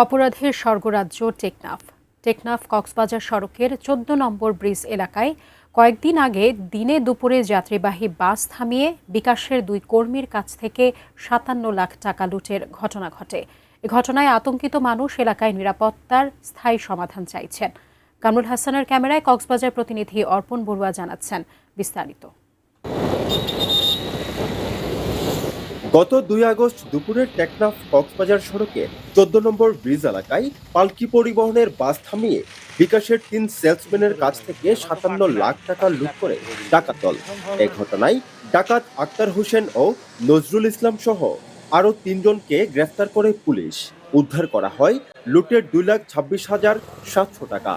অপরাধের স্বর্গরাজ্য টেকনাফ। টেকনাফ কক্সবাজার সড়কের ১৪ নম্বর ব্রিজ এলাকায় কয়েকদিন আগে দিনে দুপুরে যাত্রীবাহী বাস থামিয়ে বিকাশের দুই কর্মীর কাছ থেকে ৫৭ লাখ টাকা লুটের ঘটনা ঘটে। এ ঘটনায় আতঙ্কিত মানুষ এলাকায় নিরাপত্তার স্থায়ী সমাধান চাইছেন। কামরুল হাসানের ক্যামেরায় কক্সবাজার প্রতিনিধি অর্পণ বড়ুয়া জানাচ্ছেন বিস্তারিত। গত ২ আগস্ট দুপুরে টেকনাফ কক্সবাজার সড়কে ১৪ নম্বর ব্রিজ এলাকায় পালকি পরিবহনের বাস থামিয়ে বিকাশের ৩ সেলসম্যানের কাছ থেকে ৫৭ লাখ টাকা লুট করে ডাকাত দল। এ ঘটনায় ডাকাত আক্তার হোসেন ও নজরুল ইসলাম সহ আরও ৩ জনকে গ্রেফতার করে পুলিশ। উদ্ধার করা হয় লুটের ২,২৬,৭০০ টাকা।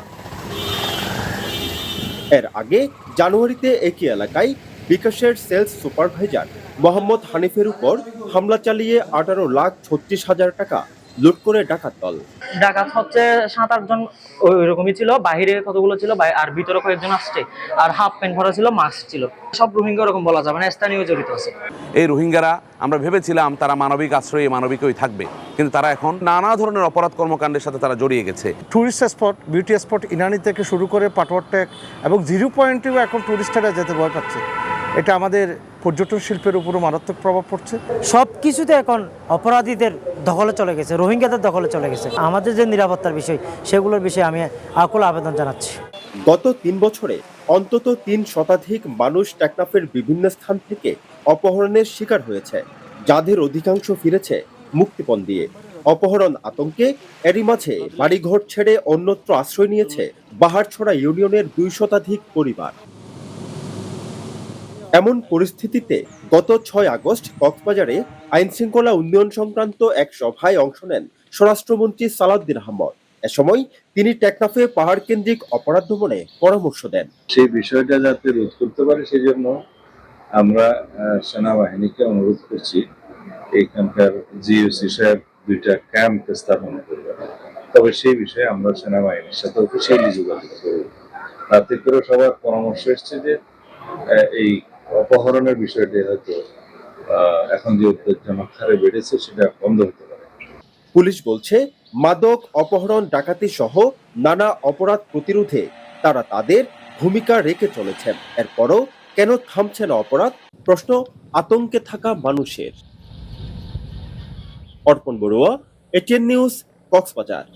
এর আগে জানুয়ারিতে একই এলাকায় বিকাশের সেলস সুপারভাইজার মোহাম্মদ হানিফের উপর হামলা চালিয়ে ১৮,৩৬,০০০ টাকা লুট করে ডাকাত দল। ডাকাত হচ্ছে ৭-৮ জন ওইরকমই ছিল, বাহিরে কতগুলো ছিল আর ভিতরে কয়েকজন আসছে, আর হাফ প্যান্ট পরা ছিল, মাস্ক ছিল। সব রোহিঙ্গা ওরকম বলা যাবে না, স্থানীয় জড়িত আছে। এই রোহিঙ্গারা আমরা ভেবেছিলাম তারা মানবিক আশ্রয়ে মানবিকই থাকবে, কিন্তু তারা এখন নানা ধরনের অপরাধ কর্মকাণ্ডের সাথে তারা জড়িয়ে গেছে। Tourist spot, beauty spot Inani থেকে শুরু করে পাটোয়ার টেক এবং 0 পয়েন্টেও এখন টুরিস্টরা যেতে ভয় পাচ্ছে। এটা আমাদের পর্যটন শিল্পের উপরও মারাত্মক প্রভাব পড়ছে। সব কিছুতে এখন অপরাধীদের দখলে চলে গেছে, রোহিঙ্গাদের দখলে চলে গেছে। আমাদের যে নিরাপত্তার বিষয়, সেগুলোর বিষয়ে আমি আকুল আবেদন জানাচ্ছি। গত ৩ বছরে অন্তত ৩ শতাধিক মানুষ টেকনাফের বিভিন্ন স্থান থেকে অপহরণের শিকার হয়েছে, যাদের অধিকাংশ ফিরেছে মুক্তিপণ দিয়ে। অপহরণ আতঙ্কে এরই মাঝে বাড়িঘর ছেড়ে অন্যত্র আশ্রয় নিয়েছে বাহারছড়া ইউনিয়নের ২ শতাধিক পরিবার। এমন পরিস্থিতিতে গত ৬ আগস্ট কক্সবাজারে আইনশৃঙ্খলা উন্নয়ন সংক্রান্ত এক সভায় অংশ নেন স্বরাষ্ট্রমন্ত্রী সালাউদ্দিন আহমদ। এ সময় তিনি টেকনাফে পাহাড় কেন্দ্রিক অপরাধ দমনে পরামর্শ দেন। সেই বিষয়টা যাতে রোধ করতে পারে সেই জন্য আমরা সেনাবাহিনীকে অনুরোধ করছি এইখানকার জিওসি সাহেব 2টা ক্যাম্প স্থাপন করবে। তবে সেই বিষয়ে আমরা সেনাবাহিনীর সাথে অফিসিয়ালি যোগাযোগ করব। তাতে করে সবার পরামর্শ এসছে যে এই অপহরণের বিষয়টি হয়তো এখন যে উদ্বেগজনক হারে বেড়েছে সেটা বন্ধ হতে পারে। পুলিশ বলছে মাদক, অপহরণ, ডাকাতি সহ নানা অপরাধ প্রতিরোধে তারা তাদের ভূমিকা রেখে চলেছেন। এরপরও কেন থামছে না অপরাধ? প্রশ্ন আতঙ্কে থাকা মানুষের। অর্পণ বড়ুয়া, এটিএন নিউজ, কক্সবাজার।